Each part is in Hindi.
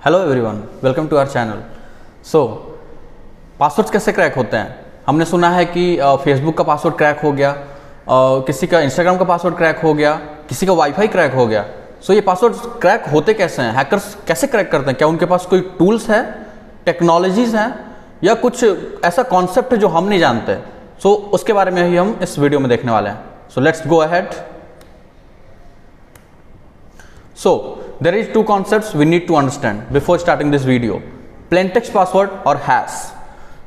Hello everyone, welcome to our channel. So passwords कैसे क्रैक होते हैं? हमने सुना है कि फेसबुक का पासवर्ड क्रैक हो गया, किसी का इंस्टाग्राम का पासवर्ड क्रैक हो गया, किसी का वाईफाई क्रैक हो गया। सो ये पासवर्ड क्रैक होते कैसे हैं? हैकर्स कैसे क्रैक करते हैं? क्या उनके पास कोई टूल्स है, टेक्नोलॉजीज हैं, या कुछ ऐसा कॉन्सेप्ट है जो हम नहीं जानते? सो उसके बारे में ही हम इस वीडियो में देखने वाले हैं। So let's go ahead. So there is two concepts we need to understand before starting this video: plain text password और hash।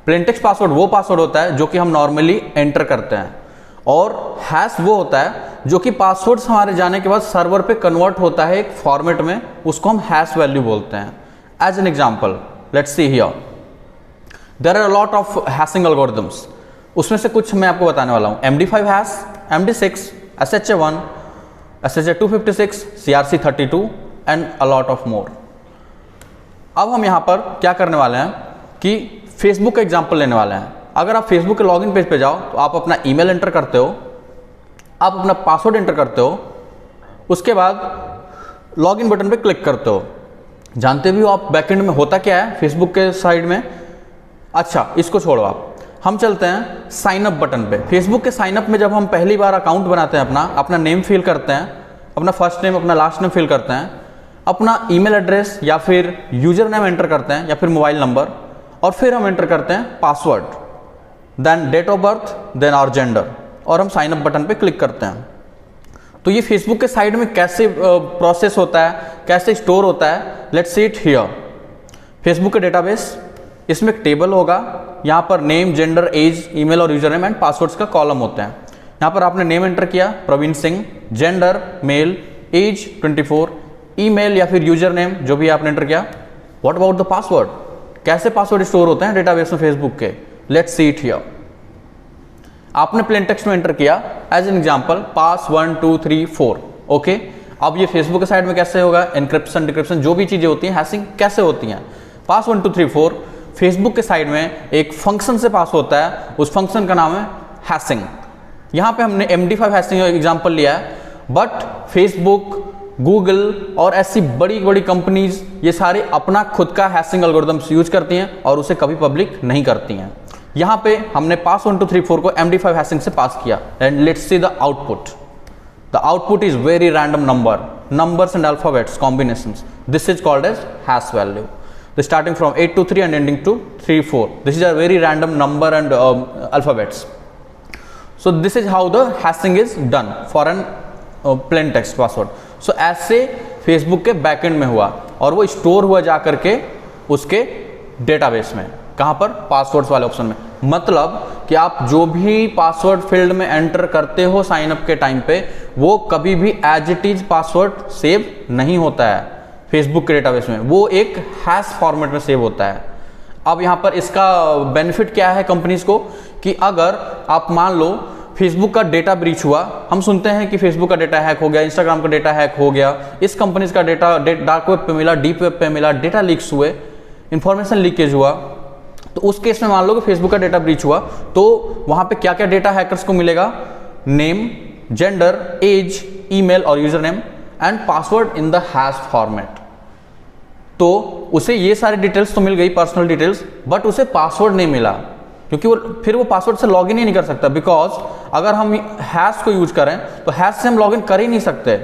plain text password वो पासवर्ड होता है जो कि हम नॉर्मली एंटर करते हैं, और hash वो होता है जो कि पासवर्ड्स हमारे जाने के बाद सर्वर पे कन्वर्ट होता है एक फॉर्मेट में, उसको हम hash वैल्यू बोलते हैं। As an example let's see here, there are a lot of hashing algorithms. उसमें से कुछ मैं आपको बताने वाला हूँ: MD5 hash, MD6, SHA-1, SHA-256, CRC32 and a lot of more. अब हम यहाँ पर क्या करने वाले हैं कि फेसबुक का एग्जाम्पल लेने वाले हैं। अगर आप फेसबुक के लॉगिन पेज पे जाओ तो आप अपना ईमेल एंटर करते हो, आप अपना पासवर्ड एंटर करते हो, उसके बाद लॉगिन बटन पे क्लिक करते हो। जानते भी हो आप बैकएंड में होता क्या है फेसबुक के साइड में? अच्छा, इसको छोड़ो, आप हम चलते हैं साइन अप बटन पे। फेसबुक के साइन अप में जब हम पहली बार अकाउंट बनाते हैं, अपना नेम फिल करते हैं, अपना फर्स्ट नेम अपना लास्ट नेम फिल करते हैं, अपना ईमेल एड्रेस या फिर यूजर नेम एंटर करते हैं या फिर मोबाइल नंबर, और फिर हम एंटर करते हैं password, then date of birth, then our gender, और हम साइन अप बटन पे क्लिक करते हैं। तो ये फेसबुक के साइड में कैसे प्रोसेस होता है, कैसे स्टोर होता है, let's see it here. Facebook का डेटाबेस, इसमें एक टेबल होगा, यहाँ पर नेम, जेंडर, एज, ईमेल और यूजर नेम एंड पासवर्ड्स का कॉलम होते हैं। यहाँ पर आपने नेम एंटर किया Praveen Singh, gender male, age 24, email या फिर यूजर नेम जो भी आपने एंटर किया। What about the password? कैसे पासवर्ड स्टोर होते हैं डेटाबेस में फेसबुक के? Let's see it here. आपने प्लेन टेक्स्ट में एंटर किया as an example pass 1 2 3 4। Okay, अब ये फेसबुक के साइड में कैसे होगा? एनक्रिप्शन, डिक्रिप्शन, जो भी चीजें होती हैं, हैशिंग कैसे होती हैं? पास 1 2 3 4 फेसबुक के साइड में एक फंक्शन से पास होता है, उस फंक्शन का नाम है हैशिंग। यहाँ पे हमने MD5 हैशिंग एग्जांपल लिया है, बट फेसबुक, गूगल और ऐसी बड़ी बड़ी कंपनीज ये सारे अपना खुद का हैशिंग एल्गोरिथम्स यूज करती हैं और उसे कभी पब्लिक नहीं करती हैं। यहाँ पे हमने पास 1 2 3 4 को MD5 हैशिंग से पास किया, and let's see the output. The output is very random numbers and alphabets combinations. This is called as hash value. The starting from 8 to 3 and ending to 3 4. This is a very random number and alphabets. So this is how the hashing is done for an plain text password. So ऐसे Facebook के बैकएंड में हुआ और वो स्टोर हुआ जा करके उसके डेटाबेस में। कहाँ पर? पासवर्ड्स वाले ऑप्शन में। मतलब कि आप जो भी पासवर्ड फील्ड में एंटर करते हो साइन अप के टाइम पे, वो कभी भी as it is password save नहीं होता है फेसबुक के डेटाबेस में, वो एक हैश फॉर्मेट में सेव होता है। अब यहाँ पर इसका बेनिफिट क्या है कंपनीज को, कि अगर आप मान लो फेसबुक का डेटा ब्रीच हुआ, हम सुनते हैं कि फेसबुक का डेटा हैक हो गया, इंस्टाग्राम का डेटा हैक हो गया, इस कंपनीज का डेटा डार्क वेब पे मिला, डीप वेब पे मिला, डेटा लीक्स हुए, इंफॉर्मेशन लीकेज हुआ, तो उस केस में मान लो कि फेसबुक का डेटा ब्रीच हुआ, तो वहां पे क्या क्या डेटा हैकर्स को मिलेगा? नेम, जेंडर, एज, ईमेल और username and password in the hash format. तो उसे ये सारी डिटेल्स तो मिल गई, पर्सनल डिटेल्स, बट उसे पासवर्ड नहीं मिला, क्योंकि वो पासवर्ड से लॉगिन ही नहीं कर सकता। बिकॉज अगर हम हैश को यूज करें तो हैश से हम लॉगिन कर ही नहीं सकते।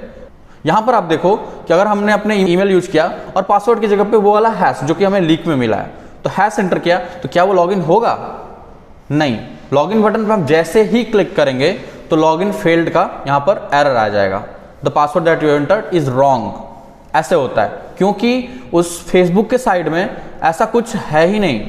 यहां पर आप देखो कि अगर हमने अपने ईमेल यूज किया और पासवर्ड की जगह पे वो वाला हैश जो कि हमें लीक में मिला है, तो हैश एंटर किया, तो क्या वो लॉगिन होगा? नहीं। लॉगिन बटन पर हम जैसे ही क्लिक करेंगे तो लॉगिन फेल्ड का यहां पर एरर आ जाएगा, the password that you entered is wrong. ऐसे होता है क्योंकि उस फेसबुक के साइड में ऐसा कुछ है ही नहीं,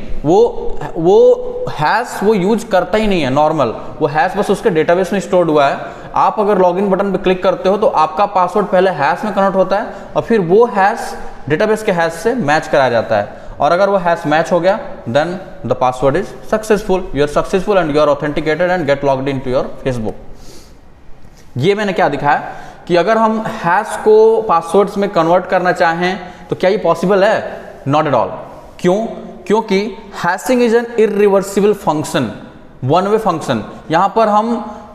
वो हैश वो यूज करता ही नहीं है नॉर्मल, वो हैश बस उसके डेटाबेस में स्टोर्ड हुआ है। आप अगर लॉगिन बटन पे क्लिक करते हो तो आपका पासवर्ड पहले हैश में कन्वर्ट होता है और फिर वो हैश डेटाबेस के हैश से मैच कराया जाता है, और अगर वो हैश मैच हो गया then the password is successful, you are successful and you are authenticated and get logged in to your Facebook. ये मैंने क्या दिखाया कि अगर हम हैश को पासवर्ड्स में कन्वर्ट करना चाहें तो क्या ये पॉसिबल है? Not at all. क्यों? क्योंकि hashing is an irreversible function, one way function. यहां पर हम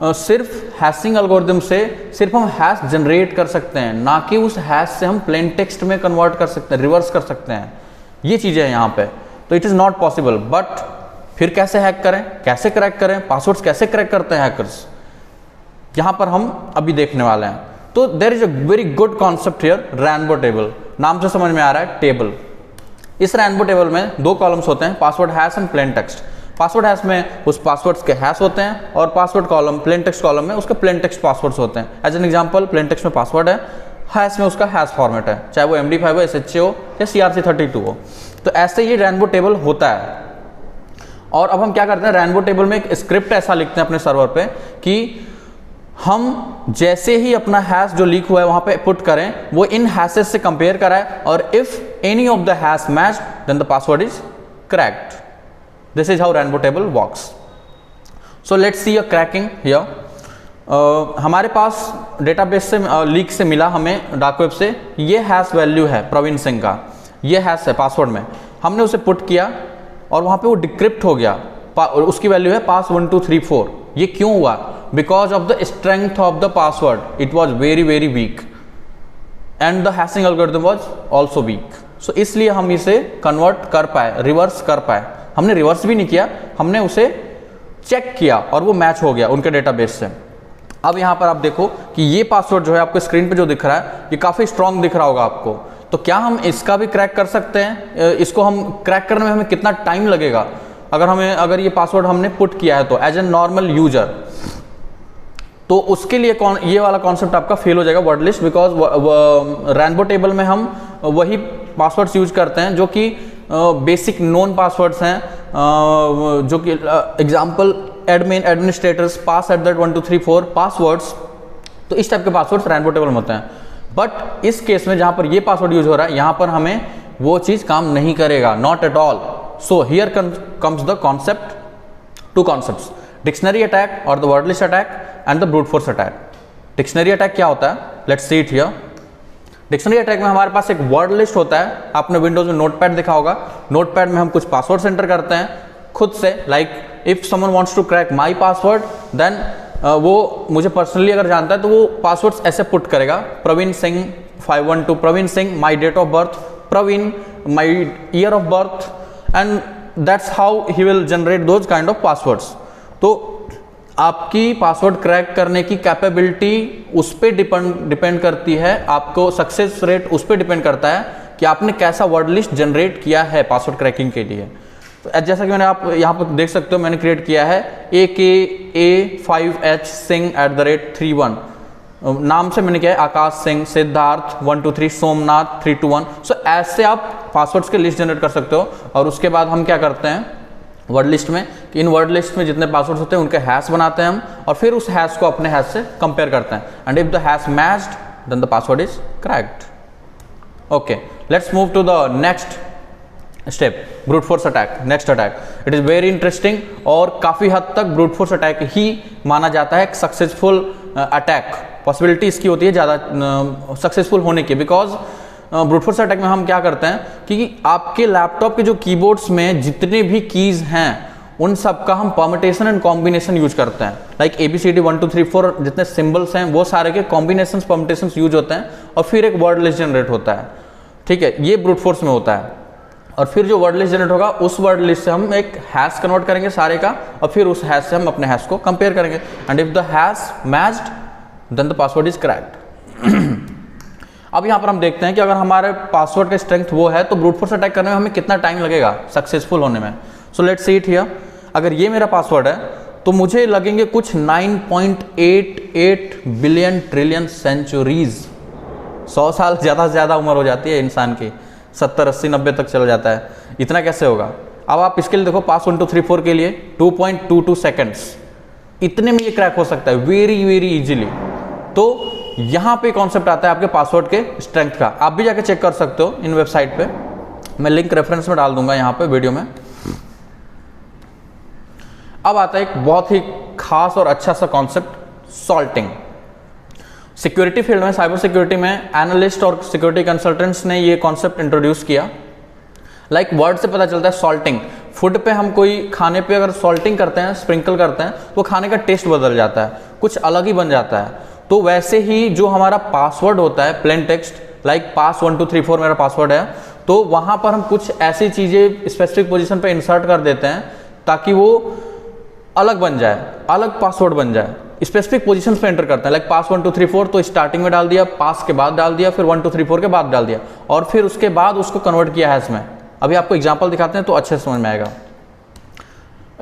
सिर्फ हैशिंग एल्गोरिदम से सिर्फ हम हैश जनरेट कर सकते हैं, ना कि उस हैश से हम प्लेन टेक्स्ट में कन्वर्ट कर सकते हैं, रिवर्स कर सकते हैं। ये चीज़ें हैं यहाँ पे, तो it is not possible. But फिर कैसे हैक करें, कैसे क्रैक करें, पासवर्ड्स कैसे क्रैक करते हैं हैकर्स, यहाँ पर हम अभी देखने वाले हैं। तो there is a very good concept here, rainbow table. नाम से समझ में आ रहा है टेबल। इस रेनबो टेबल में दो कॉलम्स होते हैं, password hash and plain text. Password hash में उस पासवर्ड्स के हैश होते हैं और password column plain text column में उसके प्लेन टेक्स्ट पासवर्ड्स होते हैं। As an example, plain text में पासवर्ड है, हैश में उसका हैश फॉर्मेट है, चाहे वो MD5 हो, SHA हो या CRC32 हो। तो ऐसे ये रेनबो टेबल होता है। और अब हम क्या करते हैं, रेनबो टेबल में एक स्क्रिप्ट ऐसा लिखते हैं अपने सर्वर पे कि हम जैसे ही अपना हैश जो लीक हुआ है वहां पे पुट करें, वो इन हैशेस से कंपेयर कराए और if any of the hash match then the password is cracked. This is how rainbow table works. So let's see a cracking here. हमारे पास डेटाबेस से लीक से मिला हमें डार्क वेब से, ये हैश वैल्यू है प्रवीण सिंह का, ये हैश है पासवर्ड में। हमने उसे पुट किया और वहां पे वो डिक्रिप्ट हो गया, उसकी वैल्यू है पास 1 2 3 4। ये क्यों हुआ? Because of the strength of the password, it was very very weak and the hashing algorithm was also weak. So इसलिए हम इसे कन्वर्ट कर पाए, रिवर्स कर पाए। हमने रिवर्स भी नहीं किया, हमने उसे चेक किया और वो मैच हो गया उनके डेटाबेस से। अब यहाँ पर आप देखो कि ये पासवर्ड जो है आपको स्क्रीन पे जो दिख रहा है, ये काफ़ी स्ट्रांग दिख रहा होगा आपको। तो क्या हम इसका भी क्रैक कर सकते हैं? इसको हम क्रैक करने में हमें कितना टाइम लगेगा अगर ये पासवर्ड हमने पुट किया है तो एज ए नॉर्मल यूजर? तो उसके लिए ये वाला कॉन्सेप्ट आपका फेल हो जाएगा, word list. Because rainbow table में हम वही पासवर्ड्स यूज करते हैं जो कि बेसिक नोन पासवर्ड्स हैं, जो कि example admin, administrators, pass@1 2 3 4 passwords. तो इस टाइप के पासवर्ड्स रेनबो टेबल में होते हैं। बट इस केस में जहां पर ये पासवर्ड यूज हो रहा है, यहां पर हमें वो चीज काम नहीं करेगा, not at all. So here comes the concept, two concepts, dictionary attack और the word list attack and the brute force attack. Dictionary attack क्या होता है? Let's see it here. Dictionary attack में हमारे पास एक वर्ड लिस्ट होता है, आपने विंडोज में नोटपैड देखा होगा। नोटपैड में हम कुछ पासवर्ड एंटर करते हैं खुद से, like if someone wants to crack my password, then वो मुझे पर्सनली अगर जानता है तो वो पासवर्ड्स ऐसे पुट करेगा, Praveen Singh 512, Praveen Singh, my date of birth, Praveen, my year of birth, and that's how he will generate those kind of passwords. तो आपकी पासवर्ड क्रैक करने की कैपेबिलिटी उस पर डिपेंड करती है, आपको सक्सेस रेट उस पर डिपेंड करता है कि आपने कैसा वर्ड लिस्ट जनरेट किया है पासवर्ड क्रैकिंग के लिए। तो जैसा कि मैंने आप यहाँ पर देख सकते हो, मैंने क्रिएट किया है AKA5H Singh @31, नाम से मैंने किया है आकाश सिंह, सिद्धार्थ 1 2 3, सोमनाथ 3 2 1। सो ऐसे आप पासवर्ड्स के लिस्ट जनरेट कर सकते हो। और उसके बाद हम क्या करते हैं वर्ड लिस्ट में, कि इन वर्ड लिस्ट में जितने पासवर्ड्स होते हैं उनके हैश बनाते हैं हम, और फिर उस हैश को अपने हैश से कंपेयर करते हैं। And if the hash matched then the password is cracked. Okay, let's move to the next step, brute force attack, next attack. It is very interesting और काफ़ी हद तक ब्रूट फोर्स अटैक ही माना जाता है एक सक्सेसफुल अटैक। पॉसिबिलिटी इसकी होती है ज़्यादा सक्सेसफुल होने की, बिकॉज ब्रूट फोर्स अटैक में हम क्या करते हैं कि आपके लैपटॉप के जो कीबोर्ड्स में जितने भी कीज़ हैं उन सब का हम परम्यूटेशन एंड कॉम्बिनेशन यूज करते हैं। लाइक ABCD 1 2 3 4 जितने सिंबल्स हैं वो सारे के कॉम्बिनेशन परम्यूटेशन यूज होते हैं, और फिर एक वर्ड लिस्ट जनरेट होता है। ठीक है, ये ब्रूट फोर्स में होता है। और फिर जो वर्ड लिस्ट जनरेट होगा उस वर्ड लिस्ट से हम एक हैश कन्वर्ट करेंगे सारे का, और फिर उस हैश से हम अपने हैश को कंपेयर करेंगे। And if the hash matched then the password is cracked. अब यहाँ पर हम देखते हैं कि अगर हमारे पासवर्ड का स्ट्रेंथ वो है तो ब्रूट फोर्स अटैक करने में हमें कितना टाइम लगेगा सक्सेसफुल होने में। सो लेट्स सी इट हियर। अगर ये मेरा पासवर्ड है तो मुझे लगेंगे कुछ 9.88 बिलियन ट्रिलियन सेंचुरीज। 100 साल ज़्यादा से ज़्यादा उम्र हो जाती है इंसान की, 70 80 90 तक चला जाता है। इतना कैसे होगा? अब आप इसके लिए देखो, पास 1 2 3 4 के लिए 2.22 सेकेंड्स, इतने में ये क्रैक हो सकता है वेरी वेरी इजीली। तो यहाँ पे कॉन्सेप्ट आता है आपके पासवर्ड के स्ट्रेंथ का। आप भी जाके चेक कर सकते हो इन वेबसाइट पे, मैं लिंक रेफरेंस में डाल दूंगा यहाँ पे वीडियो में। अब आता है एक बहुत ही खास और अच्छा सा कॉन्सेप्ट, सॉल्टिंग। सिक्योरिटी फील्ड में, साइबर सिक्योरिटी में एनालिस्ट और सिक्योरिटी कंसल्टेंट्स ने ये कॉन्सेप्ट इंट्रोड्यूस किया। लाइक वर्ड से पता चलता है सॉल्टिंग। फूड पे हम कोई खाने पे अगर सॉल्टिंग करते हैं, स्प्रिंकल करते हैं, तो खाने का टेस्ट बदल जाता है। कुछ अलग ही बन जाता है। तो वैसे ही जो हमारा पासवर्ड होता है प्लेन टेक्स्ट, लाइक पास 1 2 3 4 मेरा पासवर्ड है, तो वहाँ पर हम कुछ ऐसी चीज़ें स्पेसिफिक पोजीशन पे इंसर्ट कर देते हैं ताकि वो अलग बन जाए, अलग पासवर्ड बन जाए। स्पेसिफिक पोजीशन पे एंटर करते हैं, लाइक पास 1 2 3 4 तो स्टार्टिंग में डाल दिया, पास के बाद डाल दिया, फिर 1 2 3 4 के बाद डाल दिया, और फिर उसके बाद उसको कन्वर्ट किया है इसमें। अभी आपको एग्जाम्पल दिखाते हैं तो अच्छे से समझ में आएगा।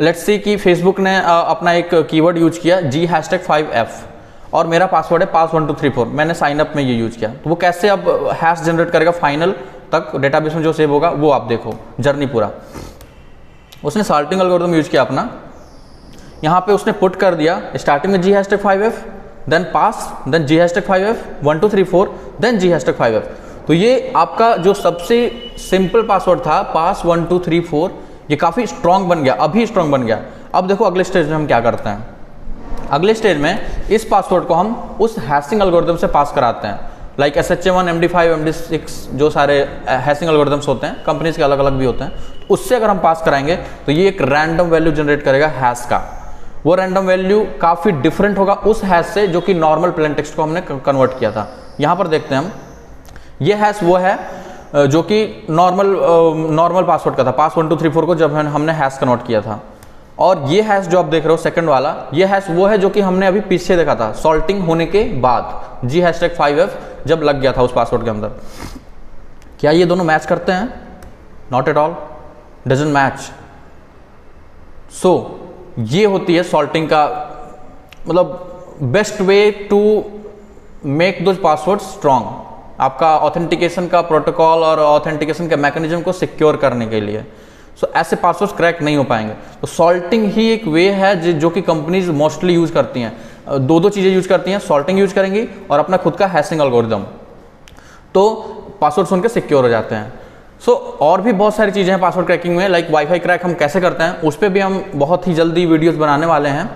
लेट्स सी कि फेसबुक ने अपना एक कीवर्ड यूज किया G#5F और मेरा पासवर्ड है पास 1 2 3 4, मैंने साइनअप में ये यूज किया। तो वो कैसे अब हैश जनरेट करेगा फाइनल तक डेटाबेस में जो सेव होगा, वो आप देखो जर्नी पूरा। उसने सॉर्टिंग एल्गोरिथम यूज किया अपना, यहाँ पे उसने पुट कर दिया स्टार्टिंग में G#5F, देन पास, देन G#5F 1 2 3 4, देन G#5F। तो ये आपका जो सबसे सिंपल पासवर्ड था पास 1 2 3 4, ये काफ़ी स्ट्रॉन्ग बन गया, अभी स्ट्रॉन्ग बन गया। अब देखो अगले स्टेज में हम क्या करते हैं। अगले स्टेज में इस पासवर्ड को हम उस हैशिंग एल्गोरिथम से पास कराते हैं, लाइक SHA-1 MD5 MD6 जो सारे हैशिंग एल्गोरिथम्स होते हैं, कंपनीज के अलग अलग भी होते हैं, तो उससे अगर हम पास कराएंगे तो ये एक रैंडम वैल्यू जनरेट करेगा हैश का। वो रैंडम वैल्यू काफ़ी डिफरेंट होगा उस हैश से जो कि नॉर्मल प्लेन टेक्स्ट को हमने कन्वर्ट किया था। यहाँ पर देखते हैं हम, ये हैश वो है जो कि नॉर्मल पासवर्ड का था, पास 1 2 3 4 को जब हमने हैश कन्वर्ट किया था। और ये हैश जो आप देख रहे हो सेकंड वाला, ये हैश वो है जो कि हमने अभी पीछे देखा था सॉल्टिंग होने के बाद, G#5F जब लग गया था उस पासवर्ड के अंदर। क्या ये दोनों मैच करते हैं? Not at all, doesn't match. So ये होती है सॉल्टिंग का मतलब best way to make those password strong, आपका ऑथेंटिकेशन का प्रोटोकॉल और ऑथेंटिकेशन के मैकेनिज्म को सिक्योर करने के लिए। सो ऐसे पासवर्ड क्रैक नहीं हो पाएंगे। तो सॉल्टिंग ही एक वे है जो कि कंपनीज मोस्टली यूज करती हैं। दो चीज़ें यूज करती हैं, सॉल्टिंग यूज करेंगी और अपना खुद का हैशिंग एल्गोरिथम, तो पासवर्ड सुन के सिक्योर हो जाते हैं। और भी बहुत सारी चीज़ें हैं पासवर्ड क्रैकिंग में, लाइक वाईफाई क्रैक हम कैसे करते हैं, उस पर भी हम बहुत ही जल्दी वीडियोस बनाने वाले हैं।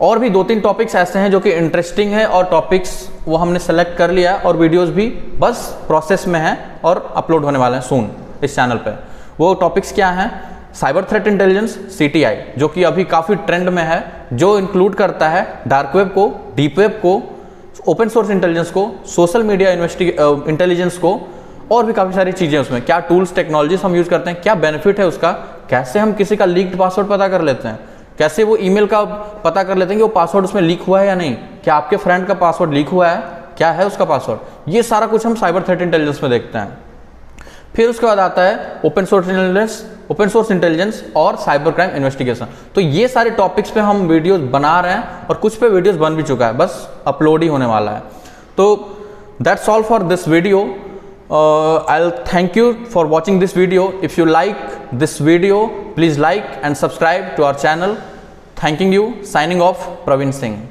और भी 2-3 टॉपिक्स ऐसे हैं जो कि इंटरेस्टिंग है और टॉपिक्स वो हमने सेलेक्ट कर लिया और वीडियोस भी बस प्रोसेस में हैं और अपलोड होने वाले हैं सून इस चैनल पे। वो टॉपिक्स क्या हैं? साइबर थ्रेट इंटेलिजेंस CTI, जो कि अभी काफ़ी ट्रेंड में है, जो इंक्लूड करता है डार्क वेब को, डीप वेब को, ओपन सोर्स इंटेलिजेंस को, सोशल मीडिया इंटेलिजेंस को, और भी काफ़ी सारी चीज़ें उसमें। क्या टूल्स टेक्नोलॉजीज हम यूज़ करते हैं, क्या बेनिफिट है उसका, कैसे हम किसी का लीक्ड पासवर्ड पता कर लेते हैं, कैसे वो ईमेल का पता कर लेते हैं कि वो पासवर्ड उसमें लीक हुआ है या नहीं, क्या आपके फ्रेंड का पासवर्ड लीक हुआ है, क्या है उसका पासवर्ड, ये सारा कुछ हम साइबर थ्रेट इंटेलिजेंस में देखते हैं। फिर उसके बाद आता है ओपन सोर्स इंटेलिजेंस और साइबर क्राइम इन्वेस्टिगेशन। तो ये सारे टॉपिक्स पे हम वीडियोस बना रहे हैं और कुछ पे वीडियोस बन भी चुका है, बस अपलोड ही होने वाला है। तो that's all for this video. I'll thank you for watching this video. If you like this video, please like and subscribe to our channel. Thanking you. Signing off, Praveen Singh.